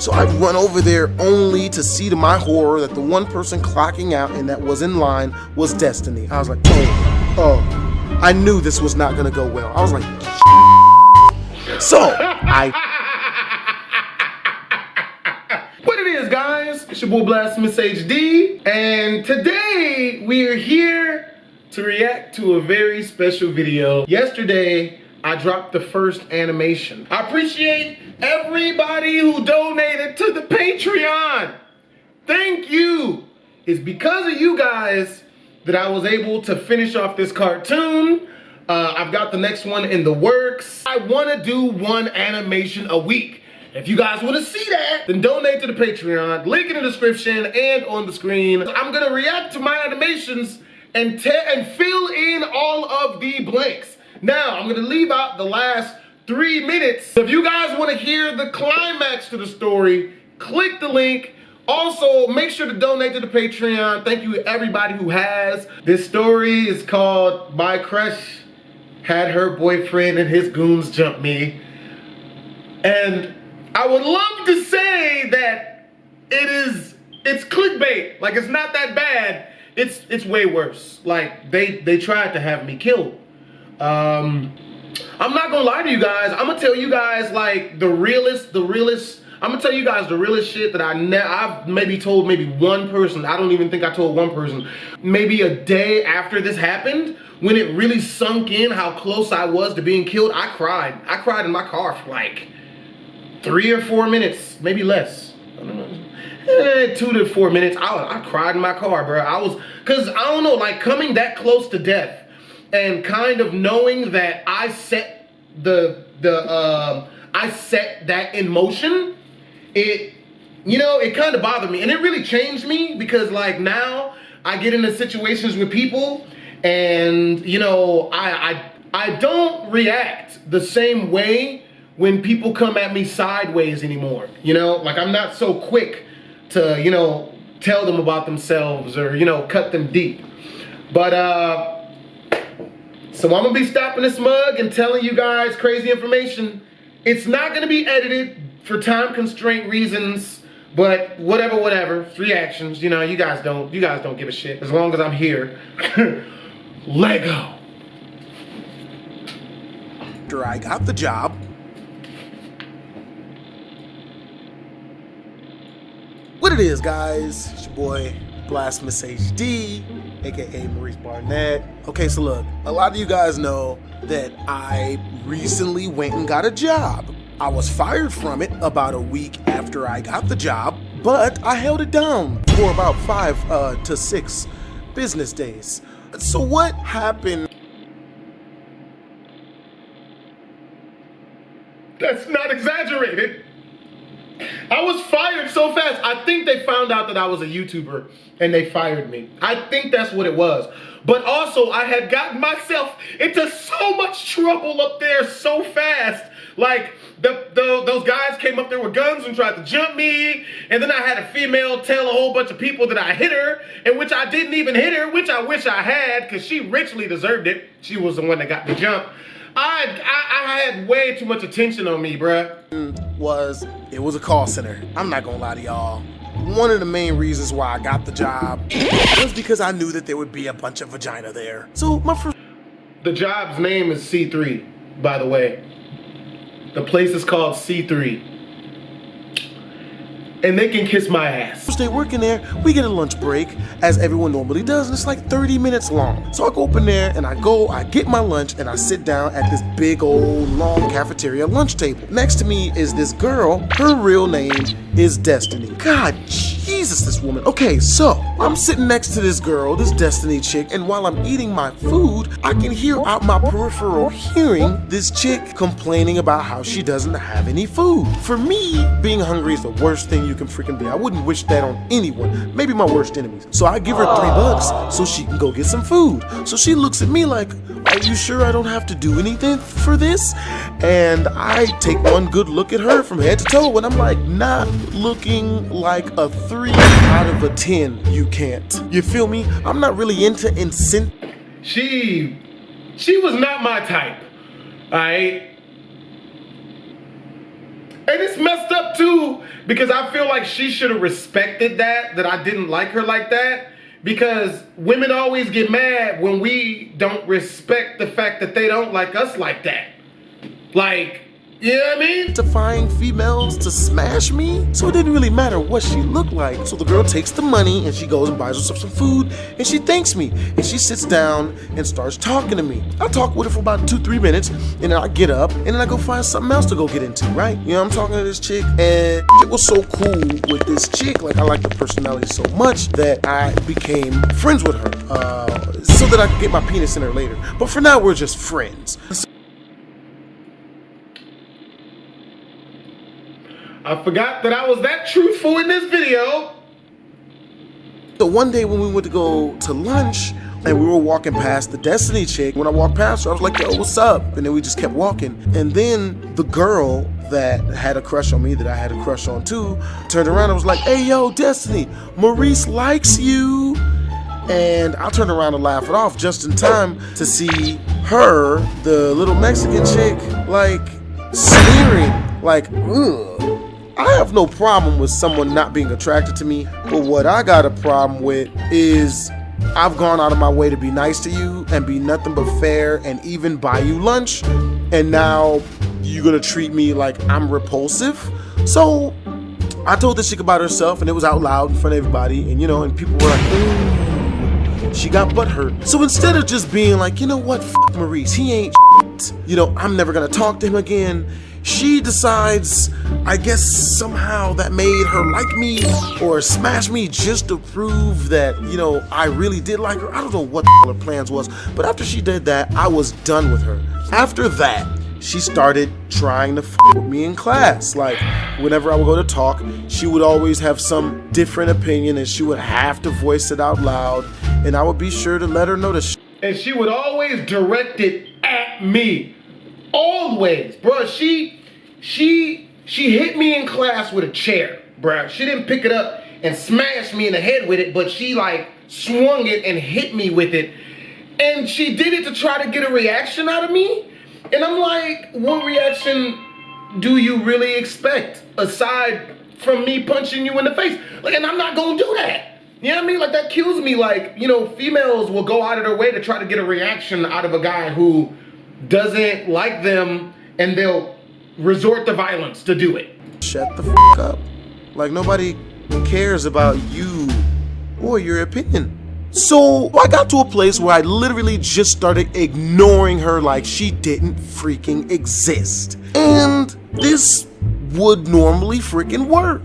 So I run over there only to see to my horror that the one person clocking out and that was in line was Destiny. I was like, oh, I knew this was not gonna go well. I was like, so What it is, guys? It's your boy Blastphamoushd, and today we are here to react to a very special video. Yesterday, I dropped the first animation. I appreciate everybody who donated to the Patreon. Thank you. It's because of you guys that I was able to finish off this cartoon. I've got the next one in the works. I want to do one animation a week. If you guys want to see that, then donate to the Patreon. Link in the description and on the screen. I'm going to react to my animations and fill in all of the blanks. Now, I'm gonna leave out the last 3 minutes. If you guys wanna hear the climax to the story, click the link. Also, make sure to donate to the Patreon. Thank you to everybody who has. This story is called My Crush Had Her Boyfriend and His Goons Jump Me. And I would love to say that it's clickbait. Like, it's not that bad. It's way worse. Like, they tried to have me killed. I'm not gonna lie to you guys. I'm gonna tell you guys like the realest. I'm gonna tell you guys the realest shit that I've maybe told maybe one person. I don't even think I told one person. Maybe a day after this happened, when it really sunk in how close I was to being killed, I cried. I cried in my car for like 3 or 4 minutes, maybe less. I don't know. 2 to 4 minutes. I cried in my car, bro. Cause I don't know, like coming that close to death and kind of knowing that I set that in motion, it kind of bothered me, and it really changed me because like now I get into situations with people and I don't react the same way when people come at me sideways anymore. Like I'm not so quick to, tell them about themselves or, cut them deep. But, so I'm gonna be stopping this mug and telling you guys crazy information. It's not gonna be edited for time constraint reasons, but whatever, it's reactions. You guys don't give a shit as long as I'm here. Lego. after I got the job, what it is, guys, it's your boy Blastphamoushd, aka Maurice Barnett. Okay, so look, a lot of you guys know that I recently went and got a job. I was fired from it about a week after I got the job, but I held it down for about 5 to 6 business days. So what happened? That's not exaggerated. I was fired so fast. I think they found out that I was a YouTuber and they fired me. I think that's what it was. But also, I had gotten myself into so much trouble up there so fast. Like, those guys came up there with guns and tried to jump me. And then I had a female tell a whole bunch of people that I hit her, in which I didn't even hit her, which I wish I had, because she richly deserved it. She was the one that got the jump. I had way too much attention on me, bruh. It was a call center. I'm not gonna lie to y'all. One of the main reasons why I got the job was because I knew that there would be a bunch of vagina there. So my first... The job's name is C3, by the way. The place is called C3. And they can kiss my ass. First day working there, we get a lunch break, as everyone normally does, and it's like 30 minutes long. So I go up in there, and I get my lunch, and I sit down at this big old long cafeteria lunch table. Next to me is this girl. Her real name is Destiny. God, Jesus, this woman. Okay, so I'm sitting next to this girl, this Destiny chick, and while I'm eating my food, I can hear out my peripheral hearing this chick complaining about how she doesn't have any food. For me, being hungry is the worst thing you can freaking be. I wouldn't wish that on anyone, maybe my worst enemies. So I give her $3 so she can go get some food. So she looks at me like, are you sure I don't have to do anything for this? And I take one good look at her from head to toe, and I'm like, not looking like a 3 out of a 10, you can't. You feel me? I'm not really into She was not my type, alright? And it's messed up too, because I feel like she should have respected that I didn't like her like that. Because women always get mad when we don't respect the fact that they don't like us like that. Like, you know what I mean? To find females to smash me, so it didn't really matter what she looked like. So the girl takes the money and she goes and buys herself some food and she thanks me and she sits down and starts talking to me. I talk with her for about 2-3 minutes and then I get up and then I go find something else to go get into, right? You know, I'm talking to this chick and it was so cool with this chick. Like, I liked her personality so much that I became friends with her so that I could get my penis in her later. But for now, we're just friends. I forgot that I was that truthful in this video. So one day when we went to go to lunch and we were walking past the Destiny chick, when I walked past her, I was like, yo, what's up? And then we just kept walking. And then the girl that had a crush on me, that I had a crush on too, turned around and was like, hey, yo, Destiny, Maurice likes you. And I turned around and laughed it off just in time to see her, the little Mexican chick, like sneering, like, ugh. I have no problem with someone not being attracted to me, but what I got a problem with is I've gone out of my way to be nice to you and be nothing but fair and even buy you lunch, and now you're gonna treat me like I'm repulsive. So I told this chick about herself and it was out loud in front of everybody, and you know, and people were like, ooh, she got butthurt. So instead of just being like, you know what, f Maurice, he ain't shit, you know, I'm never gonna talk to him again, she decides, I guess somehow that made her like me or smash me just to prove that, you know, I really did like her. I don't know what her plans was, but after she did that, I was done with her. After that, she started trying to f with me in class. Like, whenever I would go to talk, she would always have some different opinion and she would have to voice it out loud, and I would be sure to let her know the And she would always direct it at me. Always, bruh. She hit me in class with a chair, bruh. She didn't pick it up and smash me in the head with it, but she like swung it and hit me with it. And she did it to try to get a reaction out of me. And I'm like, what reaction do you really expect aside from me punching you in the face? Like, and I'm not gonna do that. You know what I mean? Like, that kills me. Like, you know, females will go out of their way to try to get a reaction out of a guy who doesn't like them, and they'll resort to violence to do it. Shut the f up. Like, nobody cares about you or your opinion. So I got to a place where I literally just started ignoring her like she didn't freaking exist. And this would normally freaking work.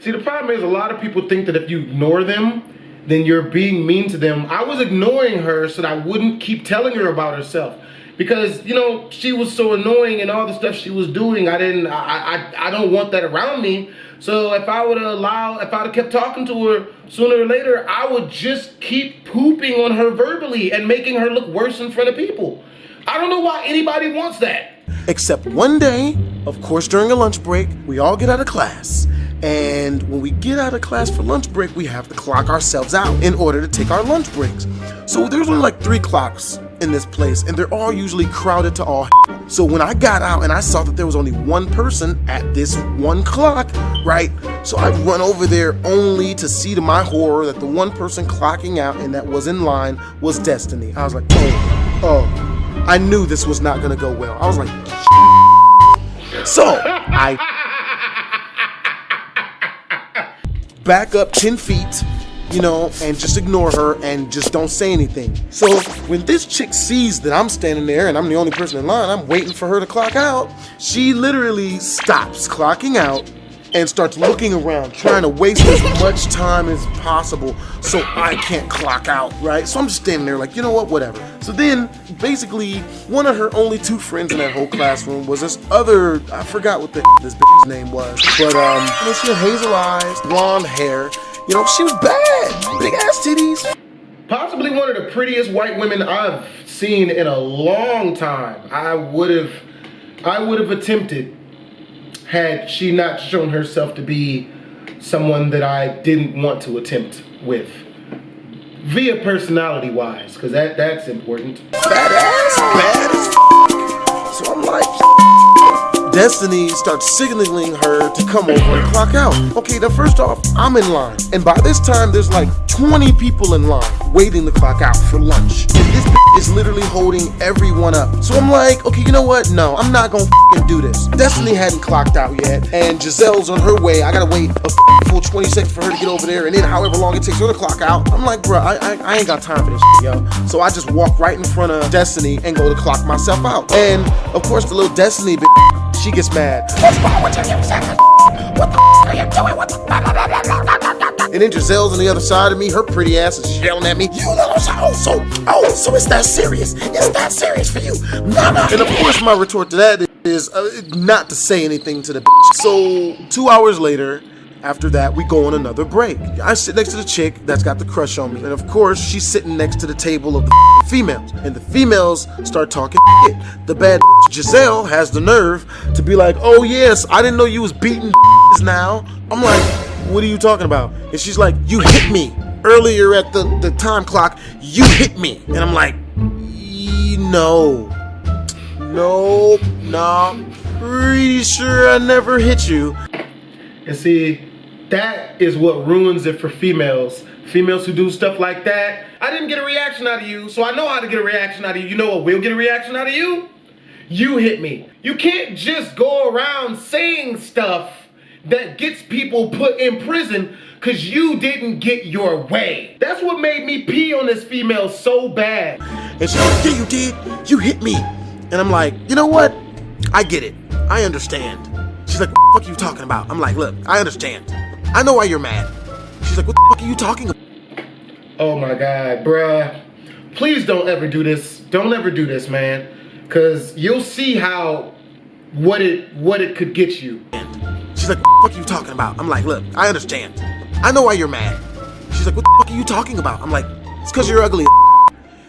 See, the problem is a lot of people think that if you ignore them, then you're being mean to them. I was ignoring her so that I wouldn't keep telling her about herself. Because, you know, she was so annoying and all the stuff she was doing, I don't want that around me. So if I would have kept talking to her, sooner or later, I would just keep pooping on her verbally and making her look worse in front of people. I don't know why anybody wants that. Except one day, of course, during a lunch break, we all get out of class. And when we get out of class for lunch break, we have to clock ourselves out in order to take our lunch breaks. So there's only like 3 clocks in this place, and they're all usually crowded to all. So when I got out and I saw that there was only one person at this 1 clock, right? So I run over there only to see to my horror that the one person clocking out and that was in line was Destiny. I was like, oh, I knew this was not gonna go well. I was like, so I back up 10 feet, you know, and just ignore her and just don't say anything. So when this chick sees that I'm standing there and I'm the only person in line, I'm waiting for her to clock out, she literally stops clocking out and starts looking around, trying to waste as much time as possible so I can't clock out, right? So I'm just standing there like, you know what, whatever. So then, basically, one of her only 2 friends in that whole classroom was this other, I forgot what this bitch's name was, but you know, she had hazel eyes, blonde hair, you know, she was bad, big ass titties. Possibly one of the prettiest white women I've seen in a long time. I would have attempted, had she not shown herself to be someone that I didn't want to attempt with, via personality wise, because that's important. Bad ass, bad as f. So I'm like, Destiny starts signaling her to come over and clock out. Okay, now first off, I'm in line. And by this time, there's like 20 people in line waiting to clock out for lunch. And this is literally holding everyone up. So I'm like, okay, you know what? No, I'm not gonna do this. Destiny hadn't clocked out yet, and Giselle's on her way. I gotta wait a full 20 seconds for her to get over there, and then however long it takes her to clock out. I'm like, bro, I ain't got time for this yo. So I just walk right in front of Destiny and go to clock myself out. And of course, the little Destiny she gets mad. What's wrong with you? What the are you doing? What the And then Giselle's on the other side of me. Her pretty ass is yelling at me. You little so it's that serious? It's that serious for you? No. And of course, my retort to that is not to say anything to the bitch. So 2 hours later, after that, we go on another break. I sit next to the chick that's got the crush on me. And of course, she's sitting next to the table of the females. And the females start talking shit. The bad Giselle has the nerve to be like, oh yes, I didn't know you was beating now. I'm like, what are you talking about? And she's like, you hit me. Earlier at the time clock, you hit me. And I'm like, no, pretty sure I never hit you. And see, that is what ruins it for females. Females who do stuff like that. I didn't get a reaction out of you, so I know how to get a reaction out of you. You know what will get a reaction out of you? You hit me. You can't just go around saying stuff that gets people put in prison because you didn't get your way. That's what made me pee on this female so bad. And she's like, yeah, you did. You hit me. And I'm like, you know what? I get it. I understand. She's like, what the fuck are you talking about? I'm like, look, I understand. I know why you're mad. She's like, what the fuck are you talking about? Oh my God, bruh. Please don't ever do this. Don't ever do this, man. Cause you'll see what it could get you. She's like, what the fuck are you talking about? I'm like, look, I understand. I know why you're mad. She's like, what the fuck are you talking about? I'm like, it's cause you're ugly.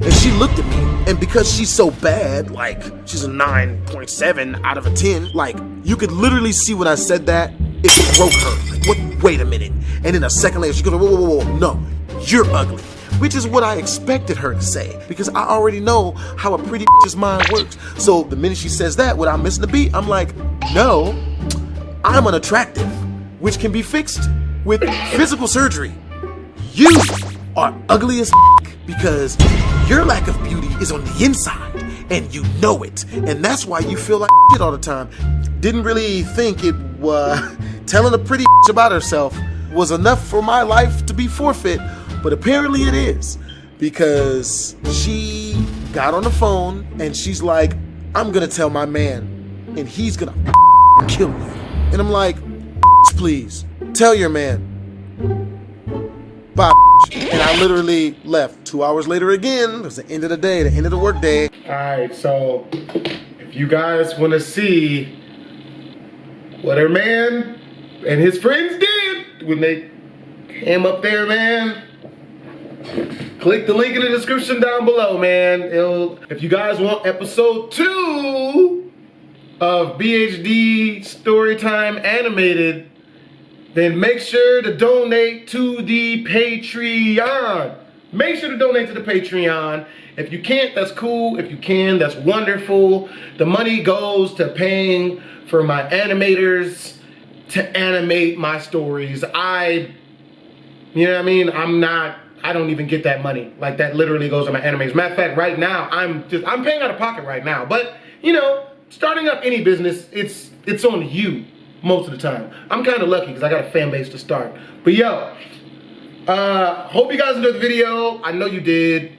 And she looked at me, and because she's so bad, like, she's a 9.7 out of a 10, like, you could literally see when I said that, it broke her. Like, what? Wait a minute. And then a second later, she goes, whoa, no, you're ugly. Which is what I expected her to say, because I already know how a pretty bitch's mind works. So the minute she says that, without missing a beat, I'm like, no, I'm unattractive, which can be fixed with physical surgery. You are ugly as because your lack of beauty is on the inside, and you know it, and that's why you feel like shit all the time. Didn't really think it was telling a pretty about herself was enough for my life to be forfeit, but apparently it is, because she got on the phone and she's like, I'm gonna tell my man, and he's gonna kill you. And I'm like, please, tell your man. Bye. And I literally left. 2 hours later again, it was the end of the day, the end of the work day. Alright, so if you guys want to see what her man and his friends did when they came up there, man, click the link in the description down below, man. If you guys want episode 2 of BHD Storytime Animated, then make sure to donate to the Patreon. Make sure to donate to the Patreon. If you can't, that's cool. If you can, that's wonderful. The money goes to paying for my animators to animate my stories. You know what I mean? I don't even get that money. Like, that literally goes to my animators. Matter of fact, right now, I'm paying out of pocket right now. But, you know, starting up any business, it's on you most of the time. I'm kind of lucky because I got a fan base to start. But yo, hope you guys enjoyed the video. I know you did.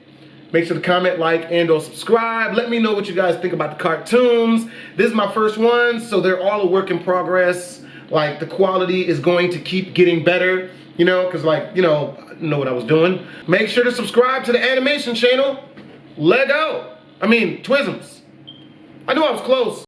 Make sure to comment, like, and or subscribe. Let me know what you guys think about the cartoons. This is my first one, so they're all a work in progress. Like, the quality is going to keep getting better, you know, because, like, you know what I was doing. Make sure to subscribe to the animation channel. Twisms. I knew I was close.